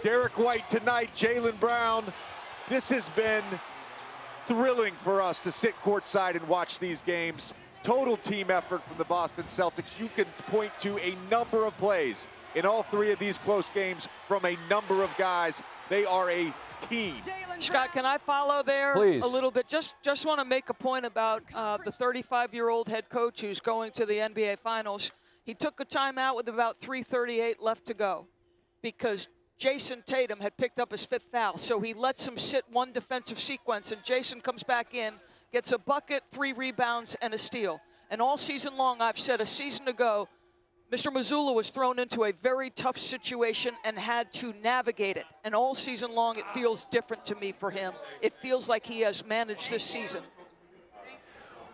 Derek White tonight, Jaylen Brown. This has been thrilling for us to sit courtside and watch these games. Total team effort from the Boston Celtics. You can point to a number of plays in all three of these close games from a number of guys. They are a team. Scott, can I follow there Please. a little bit? Just want to make a point about the 35-year-old head coach who's going to the NBA Finals. He took a timeout with about 3:38 left to go because Jason Tatum had picked up his 5th foul. So he lets him sit one defensive sequence, and Jason comes back in, gets a bucket, 3 rebounds, and a steal. And all season long, I've said a season ago, Mr. Mazzulla was thrown into a very tough situation and had to navigate it. And all season long, it feels different to me for him. It feels like he has managed this season.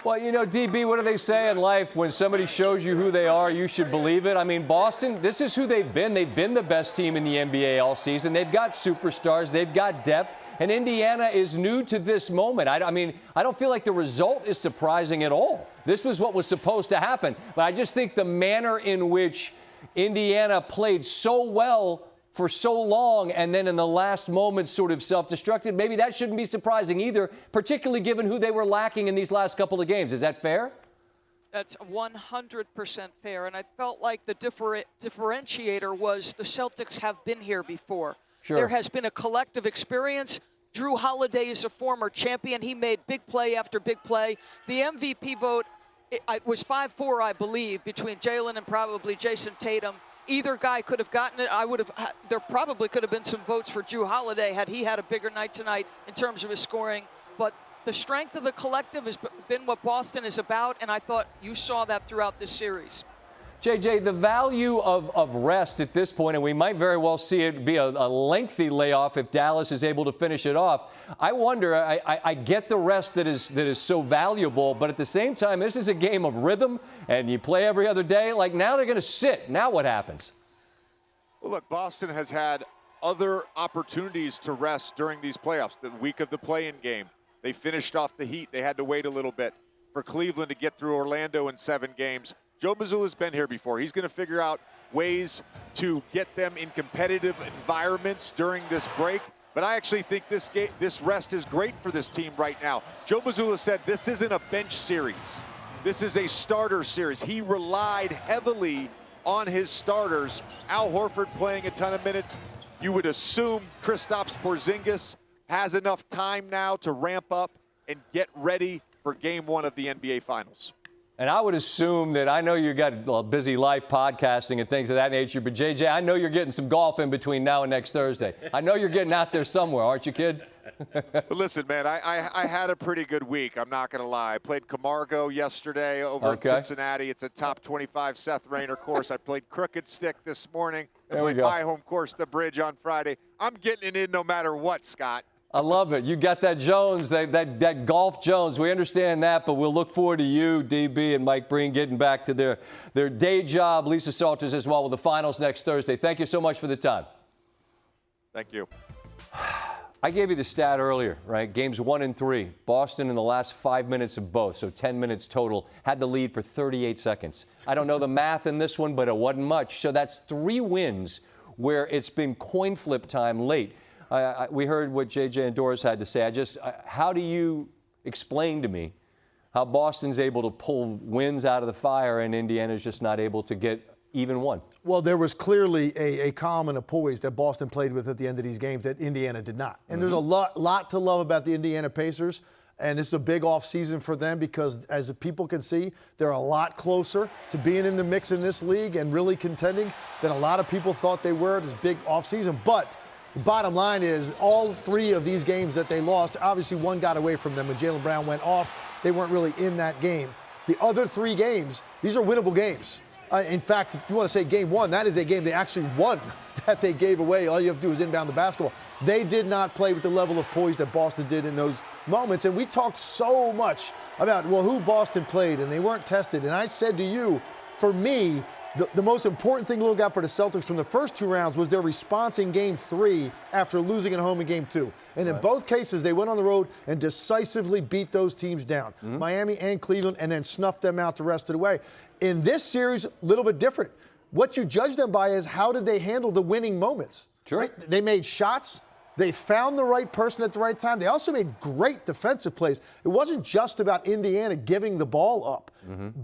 Well, you know, DB, what do they say in life? When somebody shows you who they are, you should believe it. I mean, Boston, this is who they've been. They've been the best team in the NBA all season. They've got superstars. They've got depth. And Indiana is new to this moment. I mean, I don't feel like the result is surprising at all. This was what was supposed to happen. But I just think the manner in which Indiana played so well for so long and then in the last moment sort of self-destructed, maybe that shouldn't be surprising either, particularly given who they were lacking in these last couple of games. Is that fair? That's 100% fair. And I felt like the differentiator was the Celtics have been here before. Sure. There has been a collective experience. Drew Holiday is a former champion. He made big play after big play. The MVP vote it was 5-4, I believe, between Jaylen and probably Jason Tatum. Either guy could have gotten it. There probably could have been some votes for Drew Holiday had he had a bigger night tonight in terms of his scoring. But the strength of the collective has been what Boston is about, and I thought you saw that throughout this series. JJ, the value of rest at this point, and we might very well see it be a lengthy layoff if Dallas is able to finish it off. I wonder, I get the rest that is so valuable, but at the same time, this is a game of rhythm, and you play every other day. Like, now they're going to sit. Now what happens? Well, look, Boston has had other opportunities to rest during these playoffs. The week of the play-in game, they finished off the Heat. They had to wait a little bit for Cleveland to get through Orlando in 7 games. Joe Mazzulla's been here before. He's going to figure out ways to get them in competitive environments during this break. But I actually think this rest is great for this team right now. Joe Mazzulla said this isn't a bench series. This is a starter series. He relied heavily on his starters. Al Horford playing a ton of minutes. You would assume Kristaps Porzingis has enough time now to ramp up and get ready for Game 1 of the NBA Finals. And I would assume that, I know you got a busy life podcasting and things of that nature, but JJ, I know you're getting some golf in between now and next Thursday. I know you're getting out there somewhere, aren't you, kid? Listen, man, I had a pretty good week. I'm not going to lie. I played Camargo yesterday over in Cincinnati. It's a top 25 Seth Rayner course. I played Crooked Stick this morning. I played my home course, The Bridge, on Friday. I'm getting it in no matter what, Scott. I love it. You got that Jones, that golf Jones. We understand that, but we'll look forward to you, DB, and Mike Breen getting back to their day job. Lisa Salters as well with the finals next Thursday. Thank you so much for the time. Thank you. I gave you the stat earlier, right? Games 1 and 3. Boston in the last 5 minutes of both, so 10 minutes total, had the lead for 38 seconds. I don't know the math in this one, but it wasn't much. So that's 3 wins where it's been coin flip time late. We heard what JJ and Doris had to say. How do you explain to me how Boston's able to pull wins out of the fire and Indiana's just not able to get even one? Well, there was clearly a calm and a poise that Boston played with at the end of these games that Indiana did not. And there's a lot to love about the Indiana Pacers. And it's a big offseason for them because, as people can see, they're a lot closer to being in the mix in this league and really contending than a lot of people thought they were this big offseason. But the bottom line is all 3 of these games that they lost, obviously one got away from them when Jaylen Brown went off. They weren't really in that game. The other 3 games, these are winnable games. In fact, if you want to say game 1, that is a game they actually won that they gave away. All you have to do is inbound the basketball. They did not play with the level of poise that Boston did in those moments. And we talked so much about, well, who Boston played, and they weren't tested. And I said to you, for me, the most important thing to look out for the Celtics from the first 2 rounds was their response in Game 3 after losing at home in Game 2. And in both cases, they went on the road and decisively beat those teams down, Miami and Cleveland, and then snuffed them out the rest of the way. In this series, a little bit different. What you judge them by is how did they handle the winning moments. Sure. Right? They made shots. They found the right person at the right time. They also made great defensive plays. It wasn't just about Indiana giving the ball up.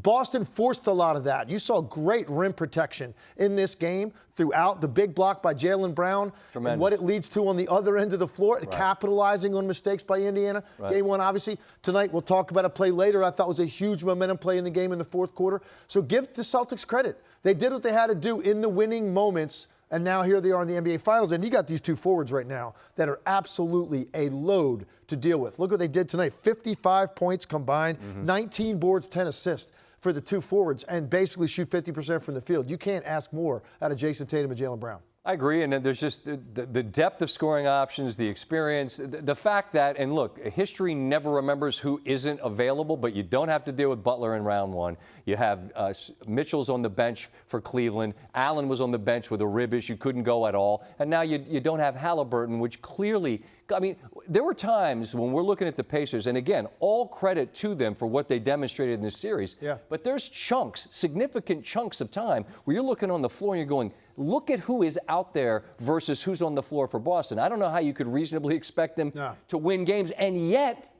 Boston forced a lot of that. You saw great rim protection in this game throughout. The big block by Jaylen Brown and what it leads to on the other end of the floor, capitalizing on mistakes by Indiana. Game one, obviously. Tonight, we'll talk about a play later I thought was a huge momentum play in the game in the fourth quarter. So give the Celtics credit. They did what they had to do in the winning moments. And now here they are in the NBA Finals, and you got these two forwards right now that are absolutely a load to deal with. Look what they did tonight, 55 points combined, 19 boards, 10 assists for the two forwards, and basically shoot 50% from the field. You can't ask more out of Jason Tatum and Jaylen Brown. I agree, and then there's just the depth of scoring options, the experience, the fact that, and look, history never remembers who isn't available, but you don't have to deal with Butler in round one. You have Mitchell's on the bench for Cleveland. Allen was on the bench with a rib issue, couldn't go at all. And now you don't have Halliburton, which clearly, I mean, there were times when we're looking at the Pacers, and again, all credit to them for what they demonstrated in this series. Yeah. But there's chunks, significant chunks of time where you're looking on the floor and you're going, look at who is out there versus who's on the floor for Boston. I don't know how you could reasonably expect them to win games, and yet,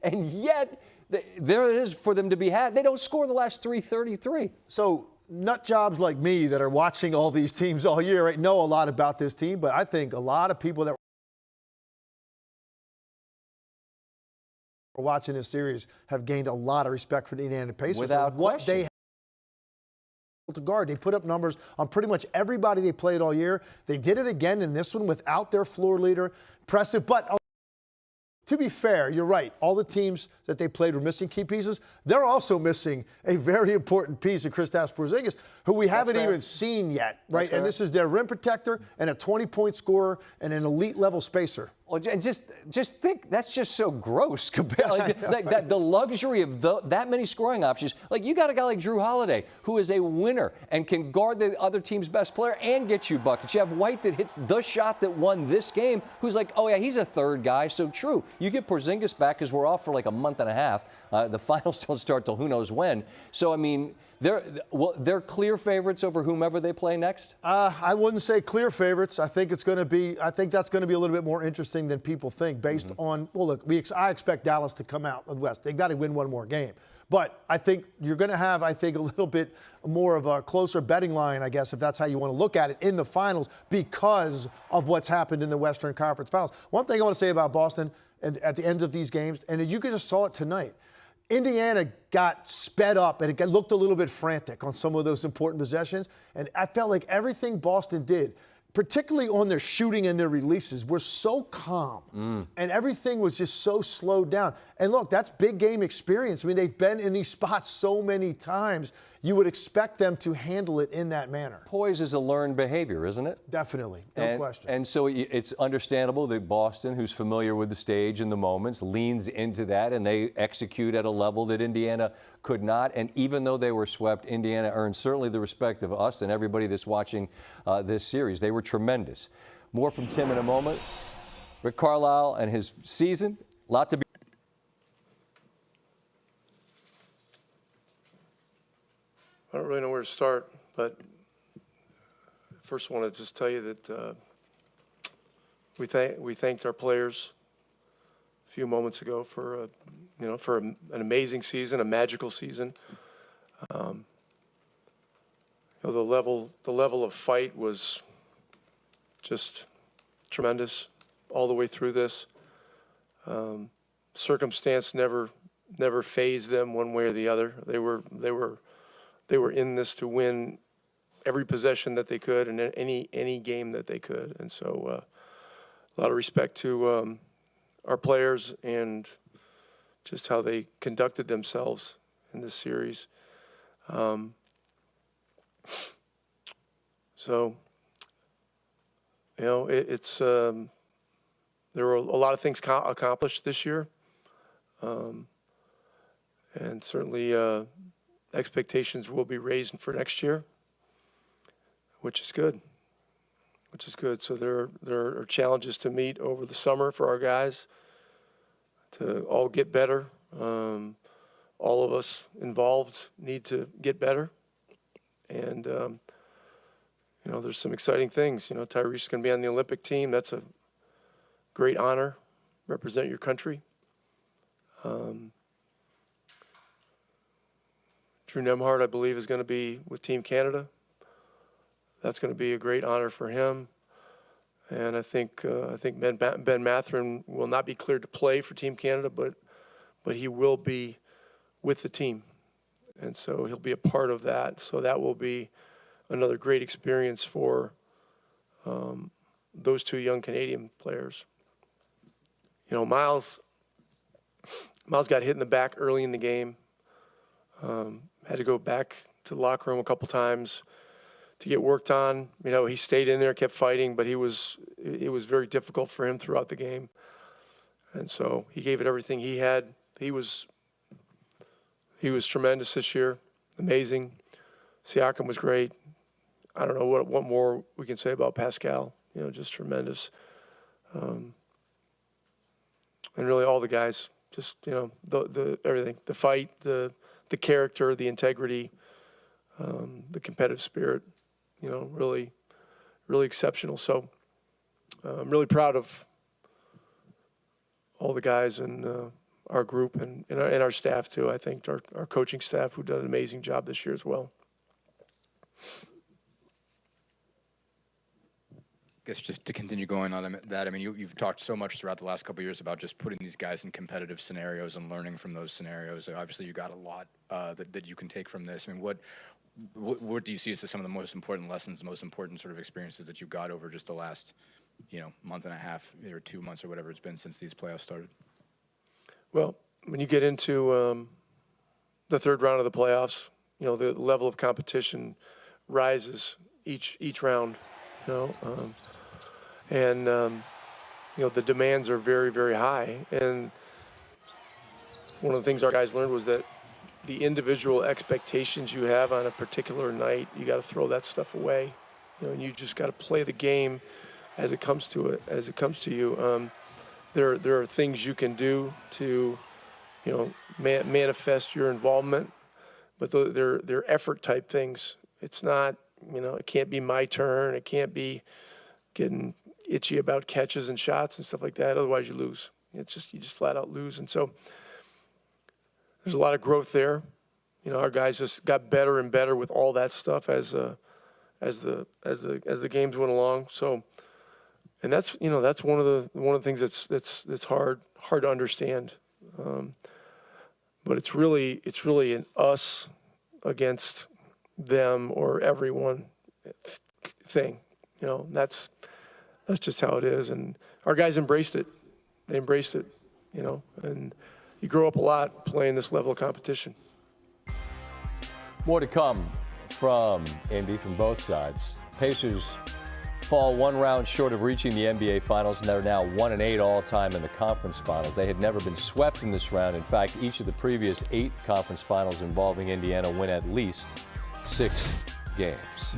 there it is for them to be had. They don't score the last 333. So nut jobs like me that are watching all these teams all year know a lot about this team, but I think a lot of people that are watching this series have gained a lot of respect for the Indiana Pacers. Without what they to guard. They put up numbers on pretty much everybody they played all year. They did it again in this one without their floor leader. Impressive, but to be fair, you're right. All the teams that they played were missing key pieces. They're also missing a very important piece of Kristaps Porzingis, who we haven't even seen yet, right? And this is their rim protector and a 20-point scorer and an elite-level spacer. Well, and just think, that's just so gross compared, like that the luxury of that many scoring options. Like, you got a guy like Drew Holiday, who is a winner and can guard the other team's best player and get you buckets. You have White that hits the shot that won this game, who's like, oh yeah, he's a third guy. So true, you get Porzingis back because we're off for like a month and a half. The finals don't start till who knows when. So I mean, they're clear favorites over whomever they play next? I wouldn't say clear favorites. I think that's going to be a little bit more interesting than people think based on, well, look, I expect Dallas to come out of the West. They've got to win one more game. But I think you're going to have, a little bit more of a closer betting line, I guess, if that's how you want to look at it, in the finals because of what's happened in the Western Conference Finals. One thing I want to say about Boston and at the end of these games, and you just saw it tonight, Indiana got sped up and it looked a little bit frantic on some of those important possessions. And I felt like everything Boston did, particularly on their shooting and their releases, were so calm. And everything was just so slowed down. And look, that's big game experience. I mean, they've been in these spots so many times. You would expect them to handle it in that manner. Poise is a learned behavior, isn't it? Definitely, no question. And so it's understandable that Boston, who's familiar with the stage and the moments, leans into that, and they execute at a level that Indiana could not. And even though they were swept, Indiana earned certainly the respect of us and everybody that's watching this series. They were tremendous. More from Tim in a moment. Rick Carlisle and his season, a lot to be. I don't really know where to start, but first I want to just tell you that we thanked our players a few moments ago for an amazing season, a magical season. The level of fight was just tremendous all the way through this. Circumstance never fazed them one way or the other. They were in this to win every possession that they could and any game that they could. And so a lot of respect to our players and just how they conducted themselves in this series. So, it's there were a lot of things accomplished this year. And certainly expectations will be raised for next year, which is good. So there are challenges to meet over the summer for our guys to all get better. All of us involved need to get better. And, there's some exciting things. Tyrese is going to be on the Olympic team. That's a great honor, represent your country. Drew Nemhard, I believe, is going to be with Team Canada. That's going to be a great honor for him. And I think Ben Mathurin will not be cleared to play for Team Canada, but he will be with the team. And so he'll be a part of that. So that will be another great experience for those two young Canadian players. Miles got hit in the back early in the game. Had to go back to the locker room a couple times to get worked on. He stayed in there, kept fighting, but it was very difficult for him throughout the game. And so he gave it everything he had. He was tremendous this year, amazing. Siakam was great. I don't know what more we can say about Pascal. Just tremendous. And really all the guys, just the everything, the fight, the character, the integrity, the competitive spirit. Really, really exceptional. So I'm really proud of all the guys in our group and our staff too. I think our coaching staff, who've done an amazing job this year as well. I guess just to continue going on that, you've talked so much throughout the last couple of years about just putting these guys in competitive scenarios and learning from those scenarios. Obviously, you got a lot that you can take from this. What do you see as some of the most important lessons, the most important sort of experiences that you got over just the last, month and a half or 2 months or whatever it's been since these playoffs started? Well, when you get into the third round of the playoffs, the level of competition rises each round. The demands are very, very high. And one of the things our guys learned was that the individual expectations you have on a particular night, you got to throw that stuff away. And you just got to play the game as it comes to you. There are things you can do to, manifest your involvement, but they're effort type things. It's not, it can't be my turn. It can't be getting itchy about catches and shots and stuff like that. Otherwise, you lose. You just flat out lose. And so there's a lot of growth there. Our guys just got better and better with all that stuff as the games went along. So, and that's one of the things that's hard to understand. But it's really an us against them or everyone thing. That's just how it is. And our guys embraced it. They embraced it, and you grow up a lot playing this level of competition. More to come from Indy from both sides. Pacers fall one round short of reaching the NBA Finals, and they're now 1-8 all-time in the conference finals. They had never been swept in this round. In fact, each of the previous 8 conference finals involving Indiana win at least 6 games.